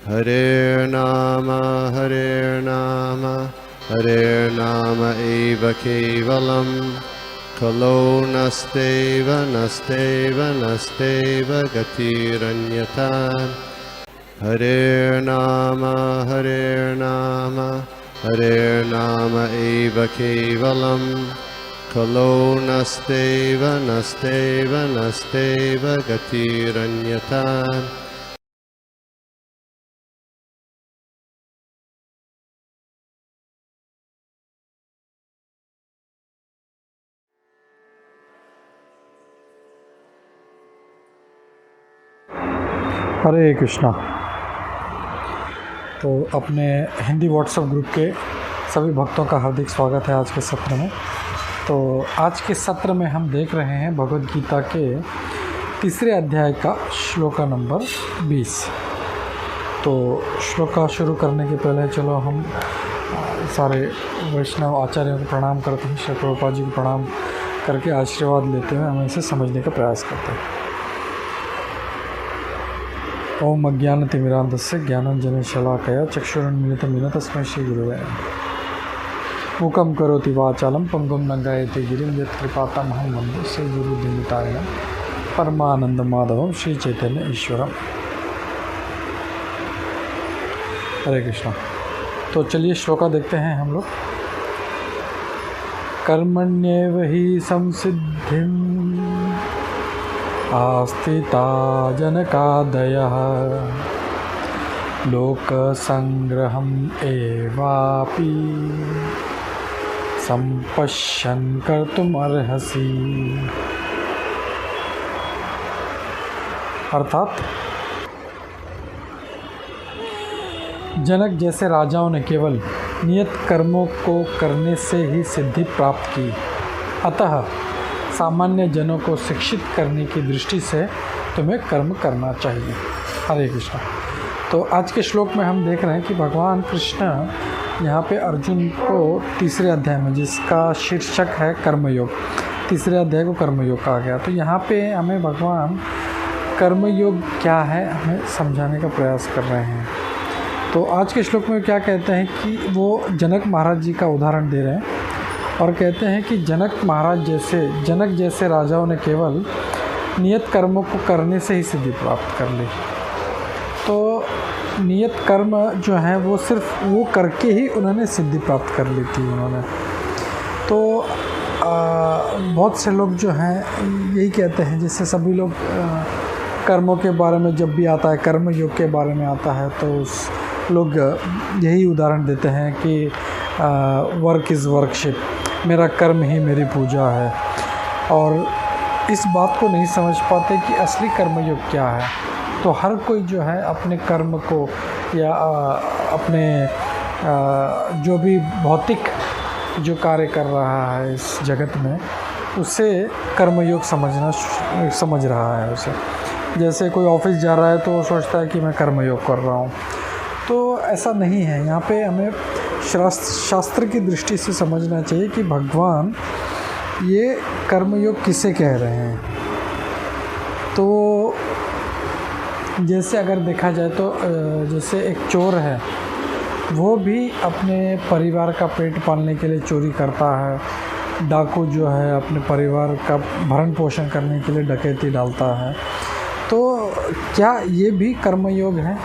हरेर्नाम हरेर्नाम एव केवलं खलो नस्तेव नस्तेव नस्तेव गतिरन्यथा। हरेर्नाम हरेर्नाम एव केवलं खलो नस्तेव नस्तेव नस्तेव गतिरन्यथा। हरे कृष्णा। तो अपने हिंदी व्हाट्सएप ग्रुप के सभी भक्तों का हार्दिक स्वागत है आज के सत्र में। तो आज के सत्र में हम देख रहे हैं भगवद गीता के तीसरे अध्याय का श्लोका नंबर 20। तो श्लोका शुरू करने के पहले चलो हम सारे वैष्णव आचार्यों को प्रणाम करते हैं, श्री प्रभुपाद जी को प्रणाम करके आशीर्वाद लेते हुए हम इसे समझने का प्रयास करते हैं। ओम अज्ञानतिमिरान्धस्य ज्ञानाञ्जनशलाकया चक्षुरुन्मीलितं तस्मै श्रीगुरवे नमः। मूकं करोति वाचालं पंगुं लङ्घयते गिरिं यत्कृपातमहं वन्दे श्रीगुरुदिनतारिणं परमानन्दमाधवं श्रीचैतन्य ईश्वरम्। हरे कृष्णा। तो चलिए श्लोका देखते हैं हम लोग। कर्मण्येव हि संसिद्धिं आस्थिता जनकादयः लोकसंग्रहम् एवापि संपश्यन् कर्तुम् अर्हसि। अर्थात जनक जैसे राजाओं ने केवल नियत कर्मों को करने से ही सिद्धि प्राप्त की, अतः सामान्य जनों को शिक्षित करने की दृष्टि से तुम्हें कर्म करना चाहिए। हरे कृष्णा। तो आज के श्लोक में हम देख रहे हैं कि भगवान कृष्ण यहाँ पे अर्जुन को तीसरे अध्याय में, जिसका शीर्षक है कर्मयोग, तीसरे अध्याय को कर्मयोग कहा गया। तो यहाँ पे हमें भगवान कर्मयोग क्या है हमें समझाने का प्रयास कर रहे हैं। तो आज के श्लोक में क्या कहते हैं कि वो जनक महाराज जी का उदाहरण दे रहे हैं और कहते हैं कि जनक जैसे राजाओं ने केवल नियत कर्मों को करने से ही सिद्धि प्राप्त कर ली। तो नियत कर्म जो है वो सिर्फ वो करके ही उन्होंने सिद्धि प्राप्त कर ली थी उन्होंने। तो बहुत से लोग जो हैं यही कहते हैं, जिससे सभी लोग कर्मों के बारे में जब भी आता है, कर्म योग के बारे में आता है, तो लोग यही उदाहरण देते हैं कि वर्क इज़ वर्कशिप, मेरा कर्म ही मेरी पूजा है। और इस बात को नहीं समझ पाते कि असली कर्मयोग क्या है। तो हर कोई जो है अपने कर्म को या अपने जो भी भौतिक जो कार्य कर रहा है इस जगत में, उसे कर्मयोग समझ रहा है उसे। जैसे कोई ऑफिस जा रहा है तो वो सोचता है कि मैं कर्मयोग कर रहा हूँ। तो ऐसा नहीं है। यहाँ पे हमें शास्त्र की दृष्टि से समझना चाहिए कि भगवान ये कर्मयोग किसे कह रहे हैं। तो जैसे अगर देखा जाए तो जैसे एक चोर है, वो भी अपने परिवार का पेट पालने के लिए चोरी करता है। डाकू जो है अपने परिवार का भरण पोषण करने के लिए डकैती डालता है। तो क्या ये भी कर्मयोग है?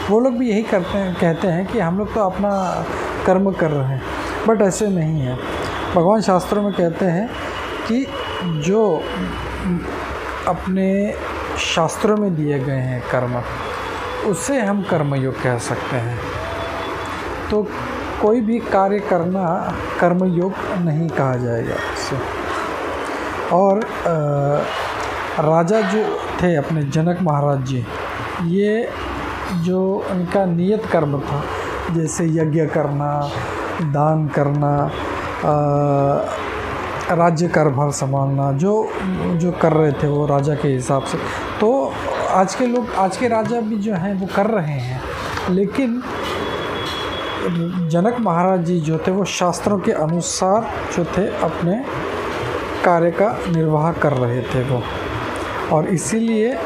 वो लोग भी यही कहते हैं कि हम लोग तो अपना कर्म कर रहे हैं, बट ऐसे नहीं है। भगवान शास्त्रों में कहते हैं कि जो अपने शास्त्रों में दिए गए हैं कर्म, उसे हम कर्मयोग कह सकते हैं। तो कोई भी कार्य करना कर्मयोग नहीं कहा जाएगा इससे। और राजा जो थे अपने जनक महाराज जी, ये जो उनका नियत कर्म था, जैसे यज्ञ करना, दान करना, राज्य कारभार संभालना, जो कर रहे थे वो राजा के हिसाब से। तो आज के राजा भी जो हैं वो कर रहे हैं, लेकिन जनक महाराज जी जो थे वो शास्त्रों के अनुसार जो थे अपने कार्य का निर्वाह कर रहे थे वो। और इसीलिए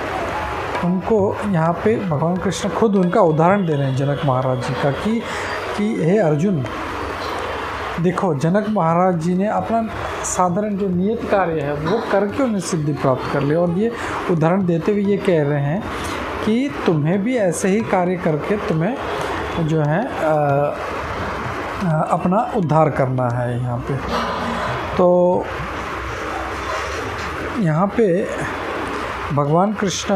उनको यहाँ पे भगवान कृष्ण खुद उनका उदाहरण दे रहे हैं जनक महाराज जी का कि हे अर्जुन, देखो जनक महाराज जी ने अपना साधारण जो नियत कार्य है वो करके उन्हें सिद्धि प्राप्त कर लिया, और ये उदाहरण देते हुए ये कह रहे हैं कि तुम्हें भी ऐसे ही कार्य करके तुम्हें जो है अपना उद्धार करना है यहाँ पे। तो यहाँ पे भगवान कृष्ण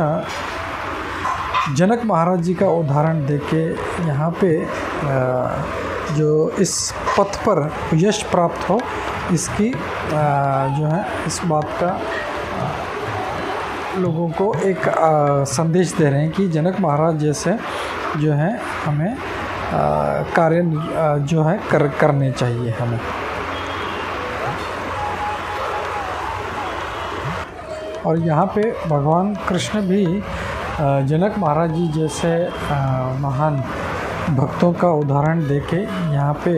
जनक महाराज जी का उदाहरण देके यहाँ पे जो इस पथ पर यश प्राप्त हो इसकी जो है इस बात का लोगों को एक संदेश दे रहे हैं कि जनक महाराज जैसे जो है हमें कार्य जो है करने चाहिए हमें। और यहाँ पे भगवान कृष्ण भी जनक महाराज जी जैसे महान भक्तों का उदाहरण देके यहाँ पे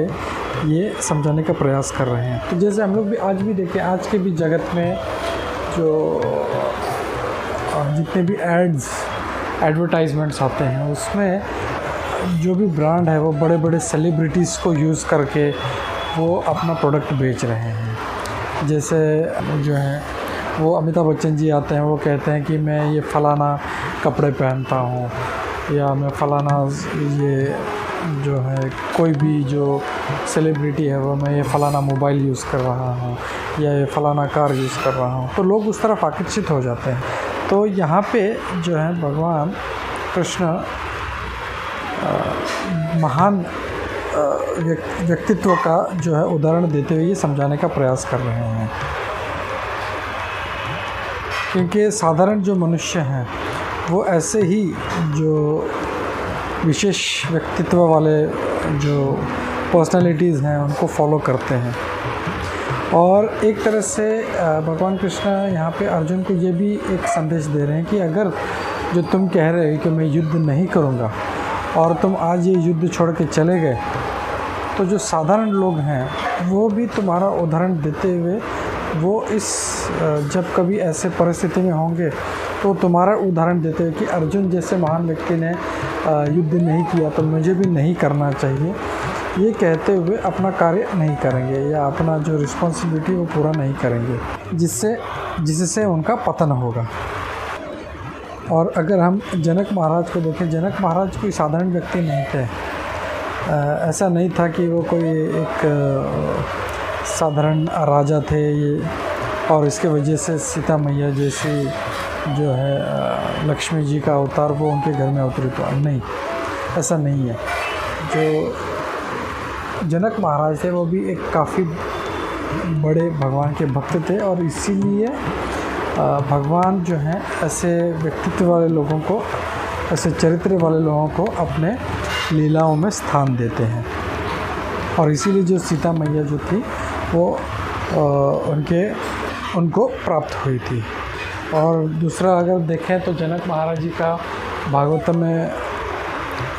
ये समझाने का प्रयास कर रहे हैं। तो जैसे हम लोग भी आज भी देखें, आज के भी जगत में जो जितने भी एडवर्टाइजमेंट्स आते हैं उसमें जो भी ब्रांड है वो बड़े बड़े सेलिब्रिटीज़ को यूज़ करके वो अपना प्रोडक्ट बेच रहे हैं। जैसे जो है वो अमिताभ बच्चन जी आते हैं, वो कहते हैं कि मैं ये फ़लाना कपड़े पहनता हूँ, या मैं फ़लाना ये जो है कोई भी जो सेलिब्रिटी है वो मैं ये फ़लाना मोबाइल यूज़ कर रहा हूँ या ये फ़लाना कार यूज़ कर रहा हूँ, तो लोग उस तरफ आकर्षित हो जाते हैं। तो यहाँ पे जो है भगवान कृष्ण महान व्यक्तित्व का जो है उदाहरण देते हुए ये समझाने का प्रयास कर रहे हैं, क्योंकि साधारण जो मनुष्य हैं वो ऐसे ही जो विशेष व्यक्तित्व वाले जो पर्सनालिटीज़ हैं उनको फॉलो करते हैं। और एक तरह से भगवान कृष्ण यहाँ पे अर्जुन को ये भी एक संदेश दे रहे हैं कि अगर जो तुम कह रहे हो कि मैं युद्ध नहीं करूँगा और तुम आज ये युद्ध छोड़ के चले गए, तो जो साधारण लोग हैं वो भी तुम्हारा उदाहरण देते हुए वो इस जब कभी ऐसे परिस्थिति में होंगे तो तुम्हारा उदाहरण देते हुए कि अर्जुन जैसे महान व्यक्ति ने युद्ध नहीं किया तो मुझे भी नहीं करना चाहिए, ये कहते हुए अपना कार्य नहीं करेंगे या अपना जो रिस्पॉन्सिबिलिटी वो पूरा नहीं करेंगे, जिससे उनका पतन होगा। और अगर हम जनक महाराज को देखें, जनक महाराज कोई साधारण व्यक्ति नहीं थे। ऐसा नहीं था कि वो कोई एक साधारण राजा थे ये, और इसके वजह से सीता मैया जैसी जो है लक्ष्मी जी का अवतार वो उनके घर में अवतरित हुआ, नहीं, ऐसा नहीं है। जो जनक महाराज थे वो भी एक काफ़ी बड़े भगवान के भक्त थे, और इसीलिए भगवान जो हैं ऐसे व्यक्तित्व वाले लोगों को, ऐसे चरित्र वाले लोगों को अपने लीलाओं में स्थान देते हैं। और इसीलिए जो सीता मैया जो थी वो उनको प्राप्त हुई थी। और दूसरा अगर देखें तो जनक महाराज जी का भागवतम में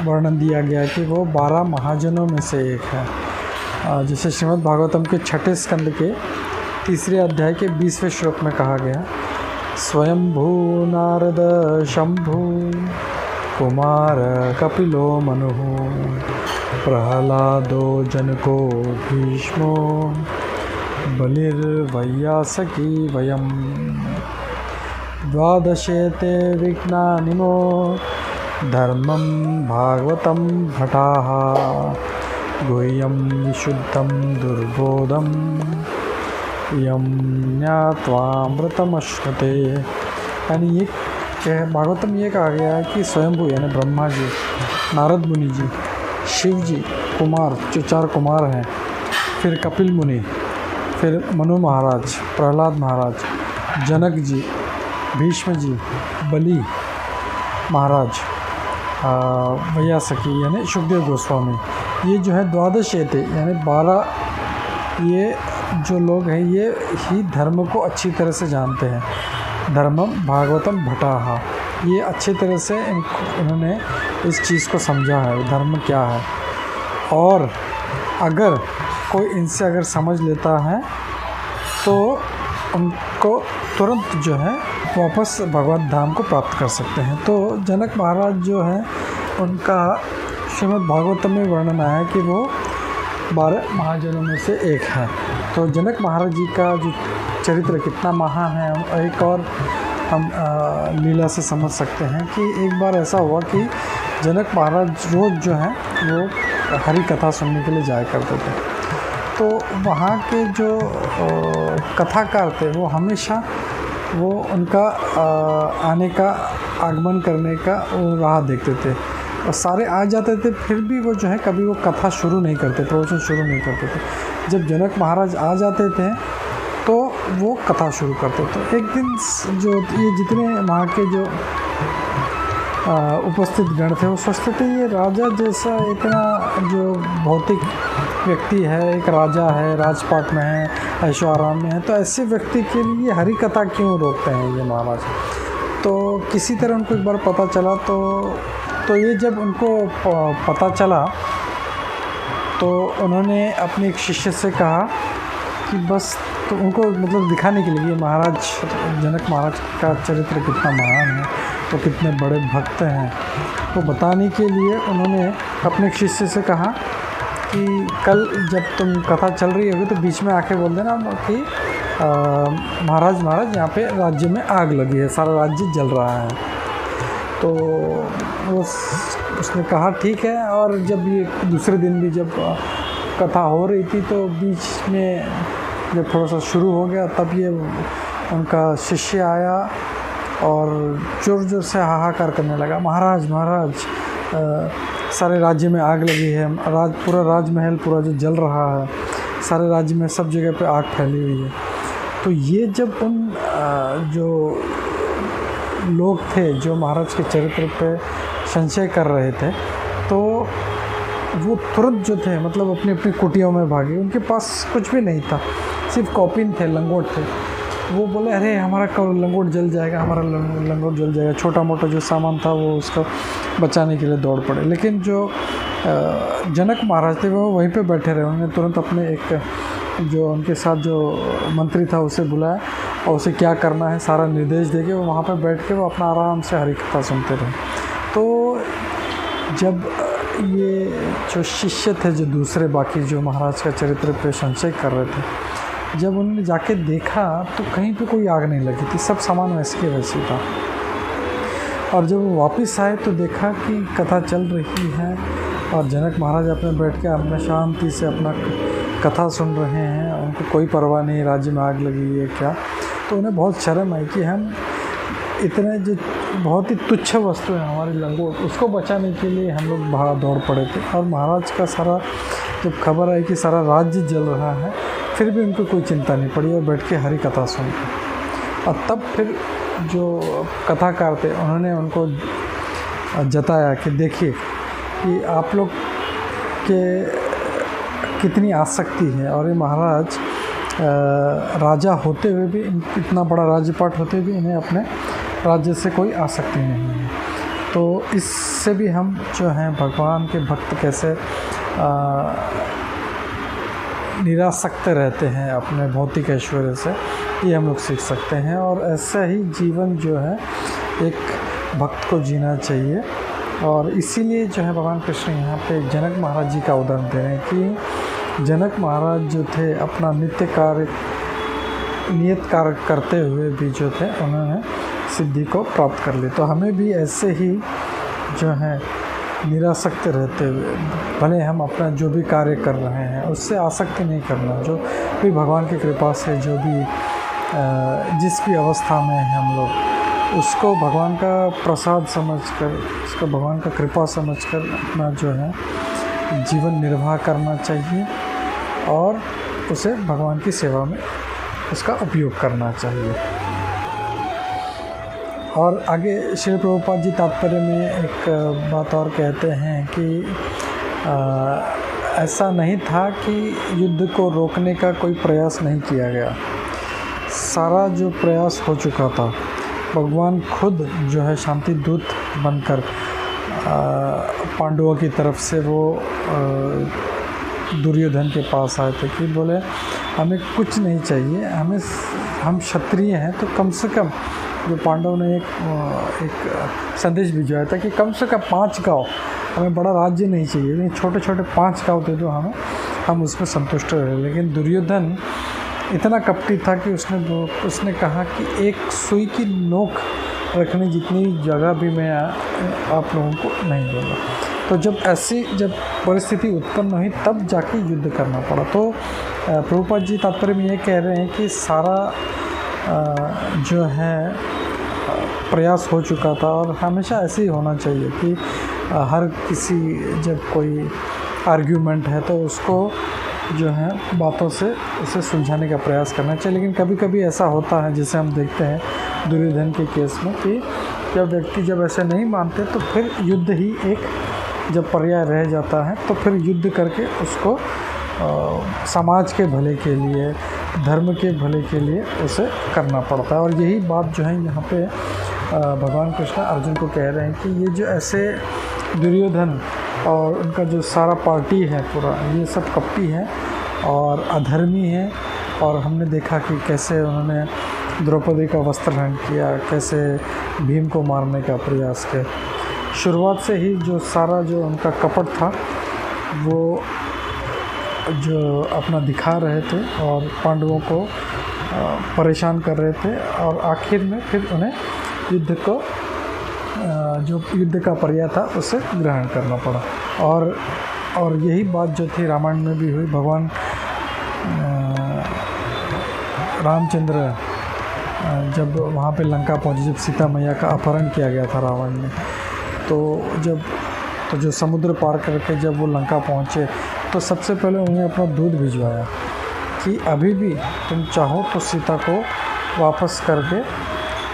वर्णन दिया गया है कि वो 12 महाजनों में से एक है। जैसे श्रीमद् भागवतम के 6ठे स्कंद के 3रे अध्याय के 20वें श्लोक में कहा गया, स्वयंभू नारद शंभु कुमार कपिलो मनु प्रहलादो जनको भीष्मो बलिर्वैयासकी वयम् द्वादशेते विज्ञानिनो धर्मं भागवतं भटाः गुह्यं विशुद्धं दुर्बोधं यं ज्ञात्वामृतमश्नुते। यानी ये भागवतम ये कहा गया है कि स्वयंभू यानी ब्रह्मा जी, नारद मुनि जी, शिव जी, कुमार जो 4 कुमार हैं, फिर कपिल मुनि, फिर मनु महाराज, प्रहलाद महाराज, जनक जी, भीष्म जी, बलि महाराज, वैयासकी यानी सुखदेव गोस्वामी, ये जो है द्वादशेते यानी 12 ये जो लोग हैं ये ही धर्म को अच्छी तरह से जानते हैं। धर्मम भागवतम भटाहा, ये अच्छी तरह से उन्होंने इस चीज़ को समझा है धर्म क्या है। और अगर कोई इनसे अगर समझ लेता है तो उनको तुरंत जो है वापस भगवत धाम को प्राप्त कर सकते हैं। तो जनक महाराज जो है उनका श्रीमद् भागवतम में वर्णन आया कि वो 12 महाजनों में से एक हैं। तो जनक महाराज जी का जो चरित्र कितना महान है, एक और हम लीला से समझ सकते हैं कि एक बार ऐसा हुआ कि जनक महाराज रोज़ जो है वो हरि कथा सुनने के लिए जाया करते थे। तो वहाँ के जो कथाकार थे वो हमेशा वो उनका आने का आगमन करने का वो राह देखते थे और सारे आ जाते थे, फिर भी वो जो है कभी वो कथा शुरू नहीं करते, प्रवचन शुरू नहीं करते थे। जब जनक महाराज आ जाते थे तो वो कथा शुरू करते थे। एक दिन जो ये जितने वहाँ के जो उपस्थित गण थे वो सोचते थे ये राजा जैसा इतना जो भौतिक व्यक्ति है, एक राजा है, राजपाट में है, ऐशो आराम में है, तो ऐसे व्यक्ति के लिए हरि कथा क्यों रोकते हैं ये महाराज। तो किसी तरह उनको एक बार पता चला, तो ये जब उनको पता चला तो उन्होंने अपने एक शिष्य से कहा कि बस, तो उनको मतलब दिखाने के लिए महाराज जनक महाराज का चरित्र कितना महान है, तो कितने बड़े भक्त हैं, तो बताने के लिए उन्होंने अपने शिष्य से कहा कि कल जब तुम कथा चल रही होगी तो बीच में आके बोल देना कि महाराज यहाँ पे राज्य में आग लगी है, सारा राज्य जल रहा है। तो उसने कहा ठीक है। और जब ये दूसरे दिन भी जब कथा हो रही थी तो बीच में जब थोड़ा सा शुरू हो गया तब ये उनका शिष्य आया और ज़ोर ज़ोर से हाहाकार करने लगा, महाराज सारे राज्य में आग लगी है, पूरा राजमहल पूरा जो जल रहा है, सारे राज्य में सब जगह पे आग फैली हुई है। तो ये जब उन जो लोग थे जो महाराज के चरित्र पे संशय कर रहे थे तो वो तुरंत जो थे मतलब अपनी अपनी कुटियों में भागे। उनके पास कुछ भी नहीं था, सिर्फ कॉपिन थे, लंगोट थे। वो बोले अरे हमारा लंगोट जल जाएगा, हमारा लंगोट जल जाएगा। छोटा मोटा जो सामान था वो उसका बचाने के लिए दौड़ पड़े। लेकिन जो जनक महाराज थे वो वहीं पे बैठे रहे। उन्होंने तुरंत अपने एक जो उनके साथ जो मंत्री था उसे बुलाया और उसे क्या करना है सारा निर्देश देके वो वहाँ पे बैठ के वो अपना आराम से हरि कथा सुनते रहे। तो जब ये जो शिष्य थे जो दूसरे बाकी जो महाराज का चरित्र पे संशय कर रहे थे, जब उन्होंने जाके देखा तो कहीं पे कोई आग नहीं लगी थी, सब सामान वैसे के वैसे था। और जब वो वापस आए तो देखा कि कथा चल रही है और जनक महाराज अपने बैठ के अपना शांति से अपना कथा सुन रहे हैं, उनको कोई परवाह नहीं राज्य में आग लगी है क्या। तो उन्हें बहुत शर्म आई कि हम इतने जो बहुत ही तुच्छ वस्तु है हमारी लंगोट, उसको बचाने के लिए हम लोग भाग दौड़ पड़े थे। और महाराज का सारा जब खबर आई कि सारा राज्य जल रहा है फिर भी उनको कोई चिंता नहीं पड़ी और बैठ के हरि कथा सुन। और तब फिर जो कथाकार थे उन्होंने उनको जताया कि देखिए कि आप लोग के कितनी आसक्ति है और ये महाराज राजा होते हुए भी, इतना बड़ा राज्यपाट होते हुए भी इन्हें अपने राज्य से कोई आसक्ति नहीं है। तो इससे भी हम जो हैं भगवान के भक्त कैसे निरासक्त रहते हैं अपने भौतिक ऐश्वर्य से, ये हम लोग सीख सकते हैं। और ऐसा ही जीवन जो है एक भक्त को जीना चाहिए। और इसीलिए जो है भगवान कृष्ण यहाँ पे जनक महाराज जी का उदाहरण दे रहे हैं कि जनक महाराज जो थे अपना नियत कार्य करते हुए भी जो थे उन्होंने सिद्धि को प्राप्त कर ली। तो हमें भी ऐसे ही जो है निरासक्त रहते हुए, भले हम अपना जो भी कार्य कर रहे हैं उससे आसक्ति नहीं करना, जो भी भगवान की कृपा से जो भी जिस भी अवस्था में हैं हम लोग उसको भगवान का प्रसाद समझकर, उसको भगवान का कृपा समझकर अपना जो है जीवन निर्वाह करना चाहिए और उसे भगवान की सेवा में उसका उपयोग करना चाहिए। और आगे श्री प्रभुपाद जी तात्पर्य में एक बात और कहते हैं कि ऐसा नहीं था कि युद्ध को रोकने का कोई प्रयास नहीं किया गया, सारा जो प्रयास हो चुका था। भगवान खुद जो है शांति दूत बनकर पांडवों की तरफ से वो दुर्योधन के पास आए थे कि बोले हमें कुछ नहीं चाहिए, हम क्षत्रिय हैं, तो कम से कम जो पांडव ने एक संदेश भिजवाया था कि कम से कम 5 गाँव, हमें बड़ा राज्य नहीं चाहिए, लेकिन छोटे छोटे 5 गाँव दे दो हमें, हम उसमें संतुष्ट रहे। लेकिन दुर्योधन इतना कपटी था कि उसने कहा कि एक सुई की नोक रखने जितनी जगह भी मैं आप लोगों को नहीं दूँगा। तो जब परिस्थिति उत्पन्न हुई तब जाके युद्ध करना पड़ा। तो प्रभुपाद जी तात्पर्य में ये कह रहे हैं कि सारा जो है प्रयास हो चुका था, और हमेशा ऐसे ही होना चाहिए कि हर किसी जब कोई आर्ग्यूमेंट है तो उसको जो है बातों से उसे सुलझाने का प्रयास करना चाहिए। लेकिन कभी कभी ऐसा होता है, जैसे हम देखते हैं दुर्योधन के केस में, कि जब व्यक्ति जब ऐसे नहीं मानते तो फिर युद्ध ही एक जब पर्याय रह जाता है, तो फिर युद्ध करके उसको समाज के भले के लिए, धर्म के भले के लिए उसे करना पड़ता है। और यही बात जो है यहाँ पे भगवान कृष्ण अर्जुन को कह रहे हैं कि ये जो ऐसे दुर्योधन और उनका जो सारा पार्टी है पूरा, ये सब कपटी है और अधर्मी है। और हमने देखा कि कैसे उन्होंने द्रौपदी का वस्त्रहरण किया, कैसे भीम को मारने का प्रयास किया। शुरुआत से ही जो सारा जो उनका कपट था वो जो अपना दिखा रहे थे और पांडवों को परेशान कर रहे थे, और आखिर में फिर उन्हें युद्ध को जो युद्ध का पर्याय था उसे ग्रहण करना पड़ा। और यही बात जो थी रामायण में भी हुई। भगवान रामचंद्र जब वहाँ पे लंका पहुँचे, जब सीता मैया का अपहरण किया गया था रावण ने, तो जो समुद्र पार करके जब वो लंका पहुँचे तो सबसे पहले उन्होंने अपना दूध भिजवाया कि अभी भी तुम चाहो तो सीता को वापस करके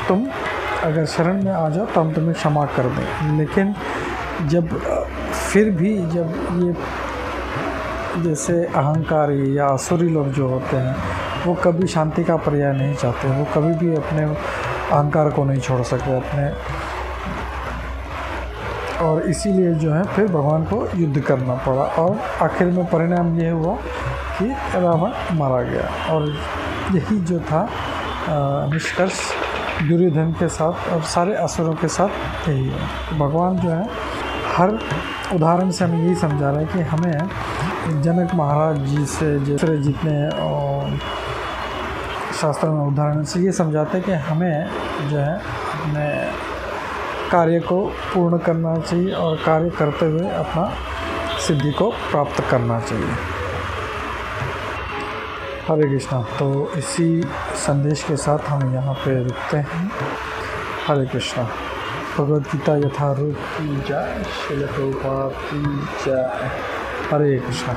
तुम अगर शरण में आ जाओ तो हम तुम्हें क्षमा कर दें। लेकिन फिर भी जब ये जैसे अहंकारी या असुरी लोग जो होते हैं वो कभी शांति का पर्याय नहीं चाहते, वो कभी भी अपने अहंकार को नहीं छोड़ सकते अपने, और इसीलिए जो है फिर भगवान को युद्ध करना पड़ा। और आखिर में परिणाम ये हुआ कि रावण मारा गया। और यही जो था निष्कर्ष दुर्योधन के साथ और सारे असुरों के साथ यही है। भगवान जो है हर उदाहरण से हमें यही समझा रहे हैं कि हमें जनक महाराज जी से दूसरे जितने शास्त्र में उदाहरण से ये समझाते हैं कि हमें जो है अपने कार्य को पूर्ण करना चाहिए और कार्य करते हुए अपना सिद्धि को प्राप्त करना चाहिए। हरे कृष्णा। तो इसी संदेश के साथ हम यहाँ पे रुकते हैं। हरे कृष्णा। भगवद गीता यथारूप की जय, श्रील प्रभुपाद की जय। हरे कृष्णा।